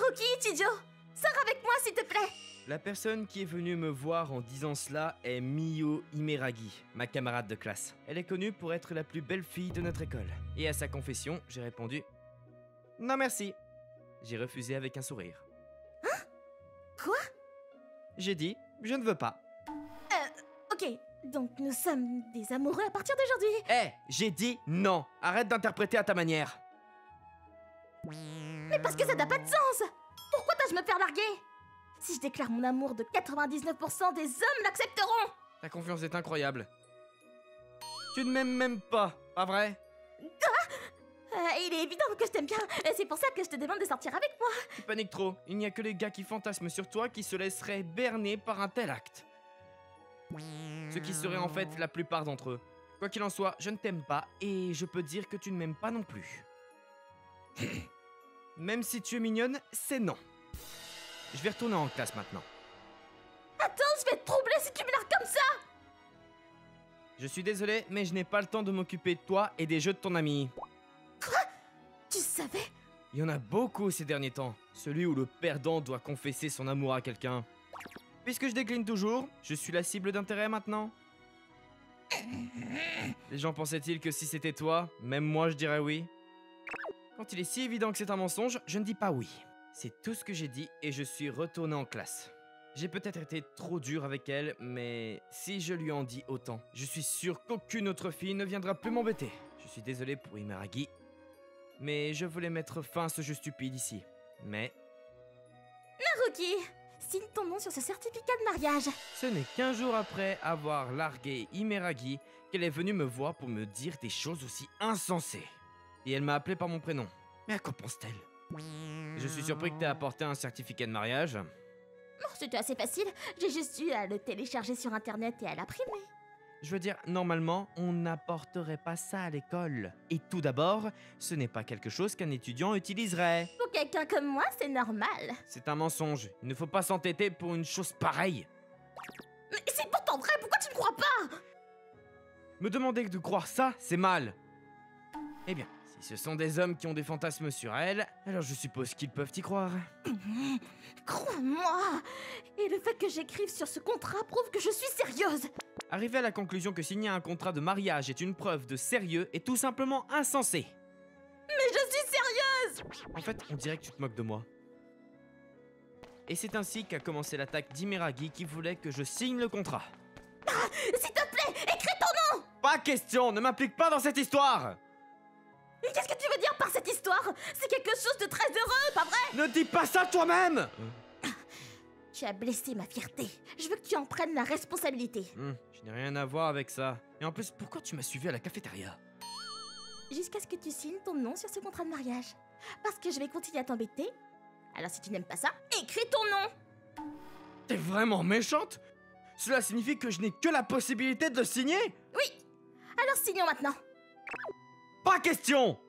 Naruki Ichijo, sors avec moi s'il te plaît. La personne qui est venue me voir en disant cela est Miyo Imeragi, ma camarade de classe. Elle est connue pour être la plus belle fille de notre école. Et à sa confession, j'ai répondu « Non merci ». J'ai refusé avec un sourire. Hein? Quoi? J'ai dit « Je ne veux pas ». Ok, donc nous sommes des amoureux à partir d'aujourd'hui. Hé, j'ai dit non. Arrête d'interpréter à ta manière. Mais parce que ça n'a pas de sens. Pourquoi dois-je me faire larguer? Si je déclare mon amour, de 99% des hommes l'accepteront. Ta confiance est incroyable. Tu ne m'aimes même pas vrai? Il est évident que je t'aime bien, et c'est pour ça que je te demande de sortir avec moi. Tu paniques trop. Il n'y a que les gars qui fantasment sur toi qui se laisseraient berner par un tel acte. Ce qui serait en fait la plupart d'entre eux. Quoi qu'il en soit, je ne t'aime pas et je peux dire que tu ne m'aimes pas non plus. Même si tu es mignonne, c'est non. Je vais retourner en classe maintenant. Attends, je vais te troubler si tu me largues comme ça. Je suis désolé, mais je n'ai pas le temps de m'occuper de toi et des jeux de ton ami. Quoi? Tu savais? Il y en a beaucoup ces derniers temps. Celui où le perdant doit confesser son amour à quelqu'un. Puisque je décline toujours, je suis la cible d'intérêt maintenant. Les gens pensaient-ils que si c'était toi, même moi je dirais oui? Quand il est si évident que c'est un mensonge, je ne dis pas oui. C'est tout ce que j'ai dit et je suis retourné en classe. J'ai peut-être été trop dur avec elle, mais si je lui en dis autant, je suis sûr qu'aucune autre fille ne viendra plus m'embêter. Je suis désolé pour Imeragi, mais je voulais mettre fin à ce jeu stupide ici. Mais... Naruki, signe ton nom sur ce certificat de mariage. Ce n'est qu'un jour après avoir largué Imeragi qu'elle est venue me voir pour me dire des choses aussi insensées. Et elle m'a appelé par mon prénom. Mais à quoi pense-t-elle? Je suis surpris que t'aies apporté un certificat de mariage. Oh, c'était assez facile, j'ai juste eu à le télécharger sur internet et à l'imprimer. Je veux dire, normalement, on n'apporterait pas ça à l'école. Et tout d'abord, ce n'est pas quelque chose qu'un étudiant utiliserait. Pour quelqu'un comme moi, c'est normal. C'est un mensonge. Il ne faut pas s'entêter pour une chose pareille. Mais c'est pourtant vrai, pourquoi tu ne crois pas? Me demander de croire ça, c'est mal. Eh bien, si ce sont des hommes qui ont des fantasmes sur elle, alors je suppose qu'ils peuvent y croire. Crois-moi. Et le fait que j'écrive sur ce contrat prouve que je suis sérieuse. Arriver à la conclusion que signer un contrat de mariage est une preuve de sérieux est tout simplement insensé. Mais je suis sérieuse. En fait, on dirait que tu te moques de moi. Et c'est ainsi qu'a commencé l'attaque d'Imeragi qui voulait que je signe le contrat. Ah, s'il te plaît, écris ton nom. Pas question, ne m'implique pas dans cette histoire. Qu'est-ce que tu veux dire par cette histoire? C'est quelque chose de très heureux, pas vrai? Ne dis pas ça toi-même. Tu as blessé ma fierté. Je veux que tu en prennes la responsabilité. Je n'ai rien à voir avec ça. Et en plus, pourquoi tu m'as suivi à la cafétéria? Jusqu'à ce que tu signes ton nom sur ce contrat de mariage. Parce que je vais continuer à t'embêter. Alors si tu n'aimes pas ça, écris ton nom. T'es vraiment méchante? Cela signifie que je n'ai que la possibilité de le signer? Oui. Alors signons maintenant. Pas question.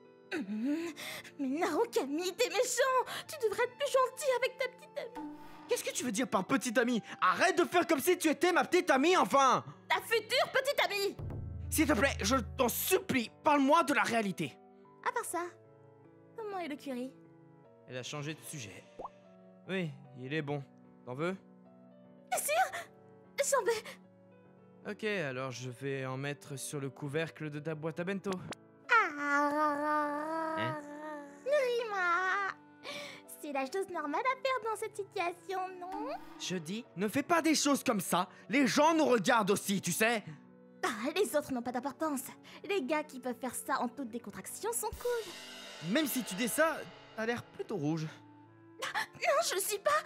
Mais Narukami, t'es méchant. Tu devrais être plus gentil avec ta petite amie. Qu'est-ce que tu veux dire par petite amie? Arrête de faire comme si tu étais ma petite amie, enfin! Ta future petite amie. S'il te plaît, je t'en supplie, parle-moi de la réalité. À part ça, comment est le curry? Elle a changé de sujet. Oui, il est bon. T'en veux? T'es sûr? J'en veux. Ok, alors je vais en mettre sur le couvercle de ta boîte à bento. Hein? Rima. C'est la chose normale à faire dans cette situation, non? Je dis, ne fais pas des choses comme ça. Les gens nous regardent aussi, tu sais. Ah, les autres n'ont pas d'importance. Les gars qui peuvent faire ça en toute décontraction sont cool. Même si tu dis ça, t'as l'air plutôt rouge. Non, je le suis pas.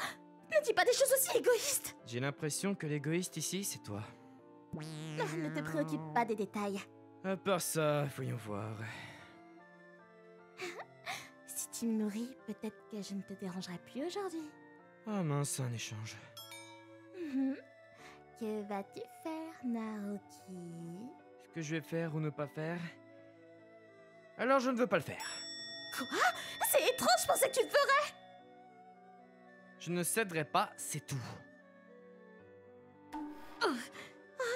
Ne dis pas des choses aussi égoïstes. J'ai l'impression que l'égoïste ici, c'est toi. Non, ne te préoccupe pas des détails. À part ça, voyons voir. Si tu me nourris, peut-être que je ne te dérangerai plus aujourd'hui. Oh mince, un échange. Que vas-tu faire, Naruki? Ce que je vais faire ou ne pas faire? Alors je ne veux pas le faire. Quoi? C'est étrange, je pensais que tu le ferais. Je ne céderai pas, c'est tout. Oh,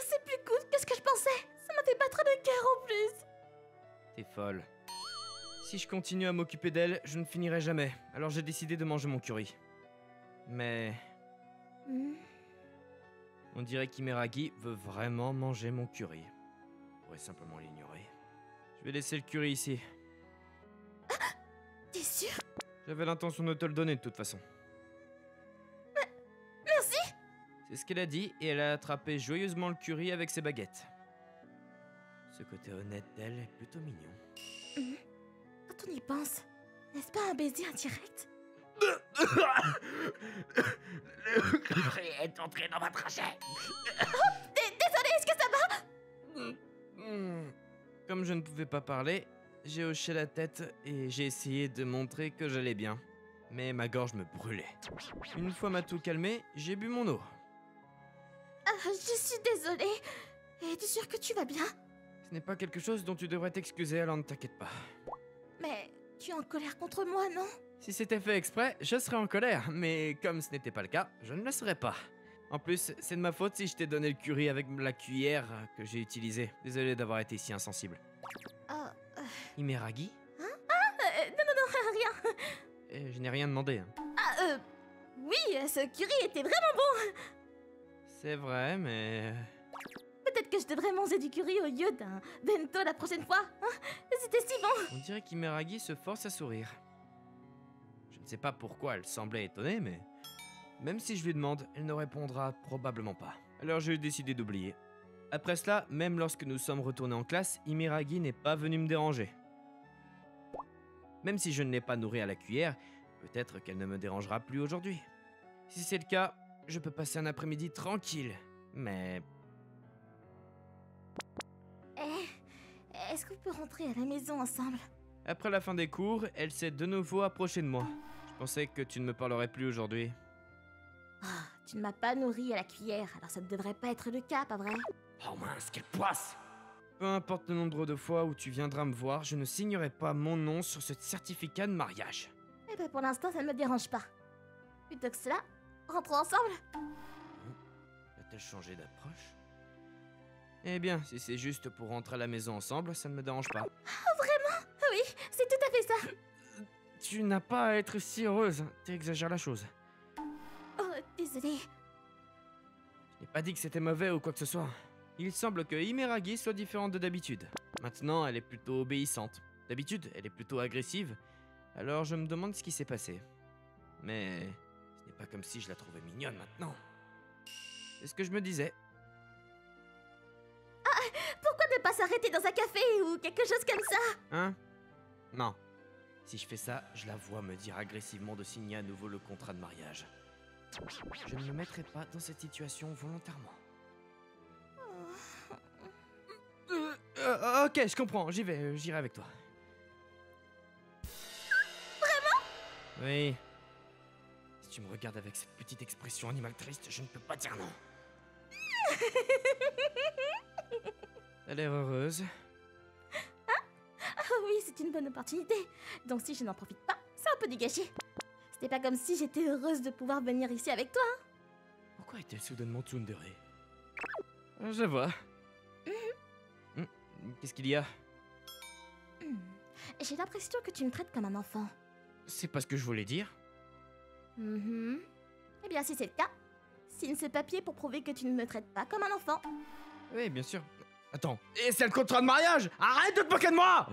c'est plus cool que ce que je pensais. Ça m'a fait battre le cœur en plus. T'es folle. Si je continue à m'occuper d'elle, je ne finirai jamais. Alors j'ai décidé de manger mon curry. Mais Hmm. on dirait qu'Imeragi veut vraiment manger mon curry. Je pourrais simplement l'ignorer. Je vais laisser le curry ici. T'es sûr? J'avais l'intention de te le donner de toute façon. Merci! C'est ce qu'elle a dit et elle a attrapé joyeusement le curry avec ses baguettes. Ce côté honnête d'elle est plutôt mignon. Quand on y pense, n'est-ce pas un baiser indirect? Le curry est entré dans ma trachée. Désolé, est-ce que ça va? Comme je ne pouvais pas parler, j'ai hoché la tête et j'ai essayé de montrer que j'allais bien. Mais ma gorge me brûlait. Une fois ma toux calmée, j'ai bu mon eau. Je suis désolée. Es-tu sûr que tu vas bien? Ce n'est pas quelque chose dont tu devrais t'excuser, alors ne t'inquiète pas. Mais tu es en colère contre moi, non? Si c'était fait exprès, je serais en colère, mais comme ce n'était pas le cas, je ne le serais pas. En plus, c'est de ma faute si je t'ai donné le curry avec la cuillère que j'ai utilisée. Désolé d'avoir été si insensible. Oh, Imeragi? non, rien. Je n'ai rien demandé. Hein. Oui, ce curry était vraiment bon. C'est vrai, mais... Peut-être que je devrais manger du curry au lieu d'un bento la prochaine fois. Hein? C'était si bon. On dirait qu'Imeragi se force à sourire. Je ne sais pas pourquoi elle semblait étonnée, mais... Même si je lui demande, elle ne répondra probablement pas. Alors j'ai décidé d'oublier. Après cela, même lorsque nous sommes retournés en classe, Imeragi n'est pas venu me déranger. Même si je ne l'ai pas nourrie à la cuillère, peut-être qu'elle ne me dérangera plus aujourd'hui. Si c'est le cas, je peux passer un après-midi tranquille. Mais... Est-ce qu'on peut rentrer à la maison ensemble? Après la fin des cours, elle s'est de nouveau approchée de moi. Je pensais que tu ne me parlerais plus aujourd'hui. Tu ne m'as pas nourri à la cuillère, alors ça ne devrait pas être le cas, pas vrai? Oh mince, quelle poisse! Peu importe le nombre de fois où tu viendras me voir, je ne signerai pas mon nom sur ce certificat de mariage. Eh ben pour l'instant, ça ne me dérange pas. Plutôt que cela, rentrons ensemble. A-t-elle changé d'approche? Eh bien, si c'est juste pour rentrer à la maison ensemble, ça ne me dérange pas. Oui, c'est tout à fait ça. Tu n'as pas à être si heureuse, tu exagères la chose. Oh, désolée. Je n'ai pas dit que c'était mauvais ou quoi que ce soit. Il semble que Imeragi soit différente de d'habitude. Maintenant, elle est plutôt obéissante. D'habitude, elle est plutôt agressive. Alors je me demande ce qui s'est passé. Mais ce n'est pas comme si je la trouvais mignonne maintenant. C'est ce que je me disais. Pourquoi ne pas s'arrêter dans un café ou quelque chose comme ça? Hein? Non. Si je fais ça, je la vois me dire agressivement de signer à nouveau le contrat de mariage. Je ne me mettrai pas dans cette situation volontairement. Ok, je comprends, j'y vais, j'irai avec toi. Vraiment? Oui. Si tu me regardes avec cette petite expression animale triste, je ne peux pas dire non. T'as l'air heureuse. Ah oui, c'est une bonne opportunité. Donc si je n'en profite pas, c'est un peu du gâchis. C'était pas comme si j'étais heureuse de pouvoir venir ici avec toi. Pourquoi est-elle soudainement tsundere? Je vois. Qu'est-ce qu'il y a? J'ai l'impression que tu me traites comme un enfant. C'est pas ce que je voulais dire. Eh bien, si c'est le cas, signe ce papier pour prouver que tu ne me traites pas comme un enfant. Oui, bien sûr. Attends, et c'est le contrat de mariage! Arrête de te moquer de moi!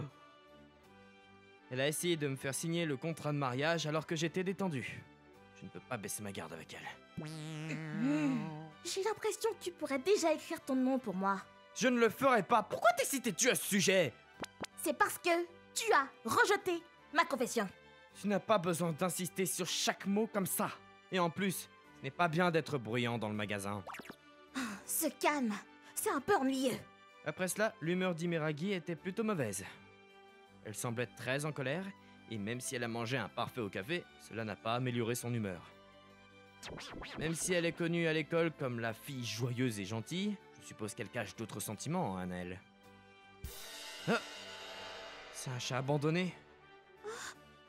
Elle a essayé de me faire signer le contrat de mariage alors que j'étais détendu. Je ne peux pas baisser ma garde avec elle. J'ai l'impression que tu pourrais déjà écrire ton nom pour moi. Je ne le ferai pas. Pourquoi t'excitais-tu à ce sujet? C'est parce que tu as rejeté ma confession. Tu n'as pas besoin d'insister sur chaque mot comme ça. Et en plus, ce n'est pas bien d'être bruyant dans le magasin. Se calme, c'est un peu ennuyeux. Après cela, l'humeur d'Imeragi était plutôt mauvaise. Elle semblait très en colère, et même si elle a mangé un parfait au café, cela n'a pas amélioré son humeur. Même si elle est connue à l'école comme la fille joyeuse et gentille, je suppose qu'elle cache d'autres sentiments, hein, elle. Ah, c'est un chat abandonné.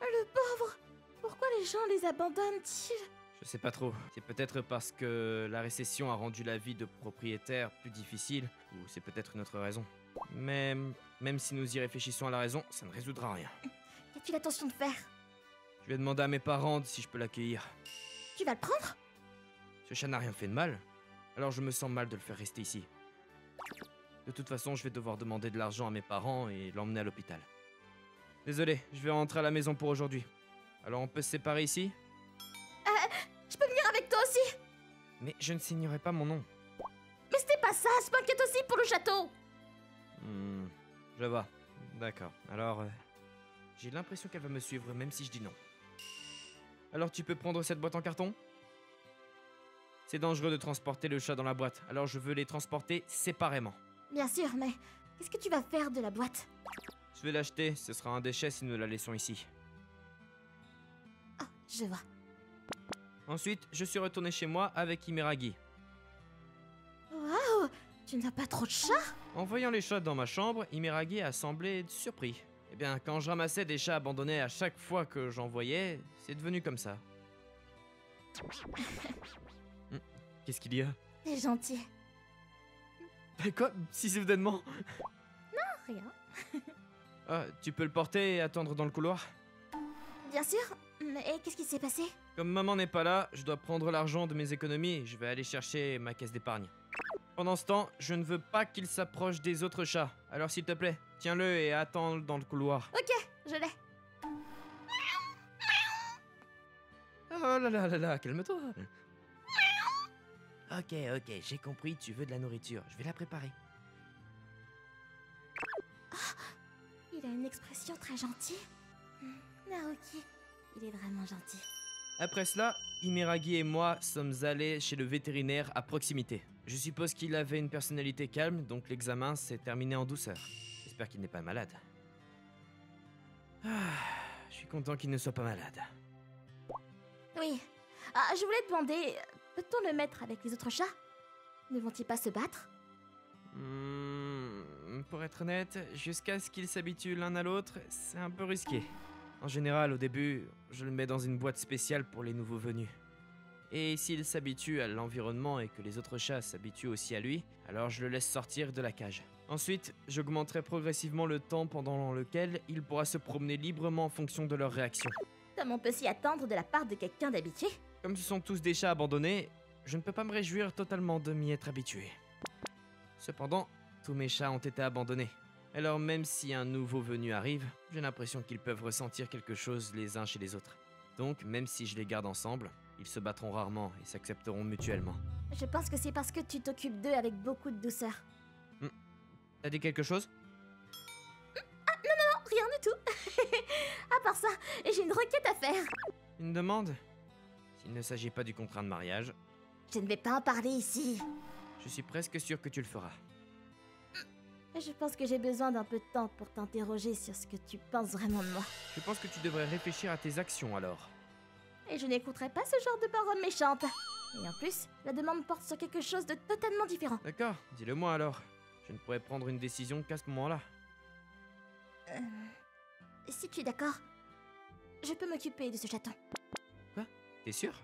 Le pauvre. Pourquoi les gens les abandonnent-ils? Je sais pas trop. C'est peut-être parce que la récession a rendu la vie de propriétaire plus difficile, ou c'est peut-être une autre raison. Mais même si nous y réfléchissons à la raison, ça ne résoudra rien. a-t-il l'intention de faire? Je vais demander à mes parents si je peux l'accueillir. Tu vas le prendre? Ce chat n'a rien fait de mal, alors je me sens mal de le faire rester ici. De toute façon, je vais devoir demander de l'argent à mes parents et l'emmener à l'hôpital. Désolé, je vais rentrer à la maison pour aujourd'hui. Alors on peut se séparer ici? Je peux venir avec toi aussi? Mais je ne signerai pas mon nom. Mais c'était pas ça, je m'inquiète aussi pour le château. Je vois. D'accord. Alors, j'ai l'impression qu'elle va me suivre même si je dis non. Alors tu peux prendre cette boîte en carton? C'est dangereux de transporter le chat dans la boîte, alors je veux les transporter séparément. Bien sûr, mais qu'est-ce que tu vas faire de la boîte? Je vais l'acheter, ce sera un déchet si nous la laissons ici. Oh, je vois. Ensuite, je suis retourné chez moi avec Imeragi. Waouh, tu n'as pas trop de chats? En voyant les chats dans ma chambre, Imeragi a semblé surpris. Eh bien, quand je ramassais des chats abandonnés à chaque fois que j'en voyais, c'est devenu comme ça. Qu'est-ce qu'il y a? T'es gentil. Quoi? Si soudainement? Rien. Ah, tu peux le porter et attendre dans le couloir? Bien sûr, mais qu'est-ce qui s'est passé? Comme maman n'est pas là, je dois prendre l'argent de mes économies et je vais aller chercher ma caisse d'épargne. Pendant ce temps, je ne veux pas qu'il s'approche des autres chats. Alors s'il te plaît, tiens-le et attends dans le couloir. Ok, je l'ai. Oh là là, calme-toi. Ok, j'ai compris, tu veux de la nourriture. Je vais la préparer. Il a une expression très gentille. Naoki, il est vraiment gentil. Après cela, Imeragi et moi sommes allés chez le vétérinaire à proximité. Je suppose qu'il avait une personnalité calme, donc l'examen s'est terminé en douceur. J'espère qu'il n'est pas malade. Je suis content qu'il ne soit pas malade. Oui. Ah, je voulais te demander, peut-on le mettre avec les autres chats? Ne vont-ils pas se battre? Pour être honnête, jusqu'à ce qu'ils s'habituent l'un à l'autre, c'est un peu risqué. En général, au début, je le mets dans une boîte spéciale pour les nouveaux venus. Et s'il s'habitue à l'environnement et que les autres chats s'habituent aussi à lui, alors je le laisse sortir de la cage. Ensuite, j'augmenterai progressivement le temps pendant lequel il pourra se promener librement en fonction de leur réaction. Comme on peut s'y attendre de la part de quelqu'un d'habitué? Comme ce sont tous des chats abandonnés, je ne peux pas me réjouir totalement de m'y être habitué. Cependant, tous mes chats ont été abandonnés. Alors même si un nouveau venu arrive, j'ai l'impression qu'ils peuvent ressentir quelque chose les uns chez les autres. Donc même si je les garde ensemble, ils se battront rarement et s'accepteront mutuellement. Je pense que c'est parce que tu t'occupes d'eux avec beaucoup de douceur. T'as dit quelque chose? Non, rien du tout. À part ça, j'ai une requête à faire. Une demande? S'il ne s'agit pas du contrat de mariage, Je ne vais pas en parler ici. je suis presque sûr que tu le feras. Je pense que j'ai besoin d'un peu de temps pour t'interroger sur ce que tu penses vraiment de moi. Je pense que tu devrais réfléchir à tes actions alors. Et je n'écouterai pas ce genre de paroles méchantes. Et en plus, la demande porte sur quelque chose de totalement différent. D'accord, dis-le moi alors. Je ne pourrais prendre une décision qu'à ce moment-là. Si tu es d'accord, je peux m'occuper de ce chaton. T'es sûr?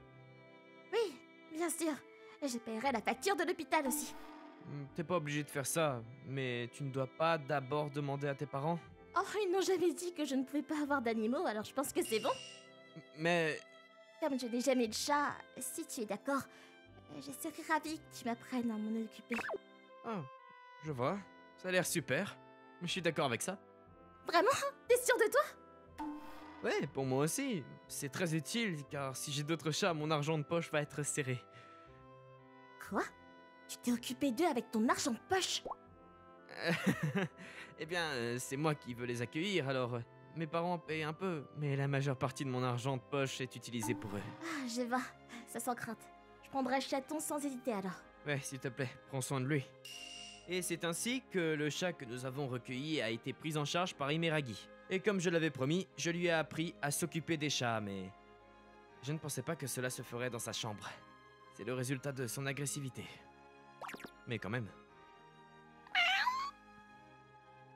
Oui, bien sûr. Et je paierai la facture de l'hôpital aussi. T'es pas obligé de faire ça, mais tu ne dois pas d'abord demander à tes parents? Oh, ils n'ont jamais dit que je ne pouvais pas avoir d'animaux, alors je pense que c'est bon. Mais... Comme je n'ai jamais de chat, si tu es d'accord, je serais ravie que tu m'apprennes à m'en occuper. Oh, je vois. Ça a l'air super. Mais je suis d'accord avec ça. Vraiment? T'es sûr de toi? Ouais, pour moi aussi. C'est très utile, car si j'ai d'autres chats, mon argent de poche va être serré. Quoi? Tu t'es occupé d'eux avec ton argent de poche? Eh bien, c'est moi qui veux les accueillir, alors... mes parents payent un peu, mais la majeure partie de mon argent de poche est utilisée pour eux. Ah, je vois. Ça sans crainte. Je prendrai le chaton sans hésiter alors. Ouais, s'il te plaît, prends soin de lui. Et c'est ainsi que le chat que nous avons recueilli a été pris en charge par Imeragi. Et comme je l'avais promis, je lui ai appris à s'occuper des chats, mais... je ne pensais pas que cela se ferait dans sa chambre. C'est le résultat de son agressivité. Mais quand même.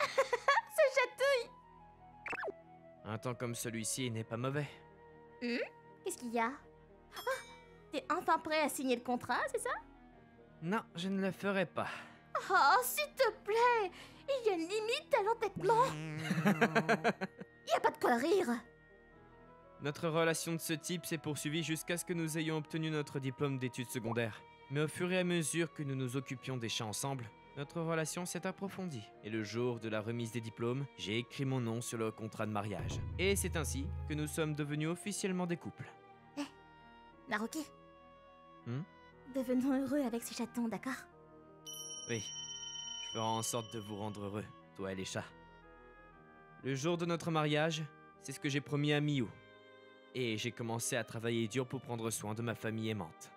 Ce chatouille! Un temps comme celui-ci n'est pas mauvais. Qu'est-ce qu'il y a? Ah, t'es enfin prêt à signer le contrat, c'est ça? Non, je ne le ferai pas. Oh, s'il te plaît! Il y a une limite à l'entêtement! Y a pas de quoi rire. Notre relation de ce type s'est poursuivie jusqu'à ce que nous ayons obtenu notre diplôme d'études secondaires. Mais au fur et à mesure que nous nous occupions des chats ensemble, notre relation s'est approfondie. Et le jour de la remise des diplômes, j'ai écrit mon nom sur le contrat de mariage. Et c'est ainsi que nous sommes devenus officiellement des couples. Naruki. Hmm? Devenons heureux avec ces chatons, d'accord? Oui, je ferai en sorte de vous rendre heureux, toi et les chats. Le jour de notre mariage, c'est ce que j'ai promis à Miu. Et j'ai commencé à travailler dur pour prendre soin de ma famille aimante.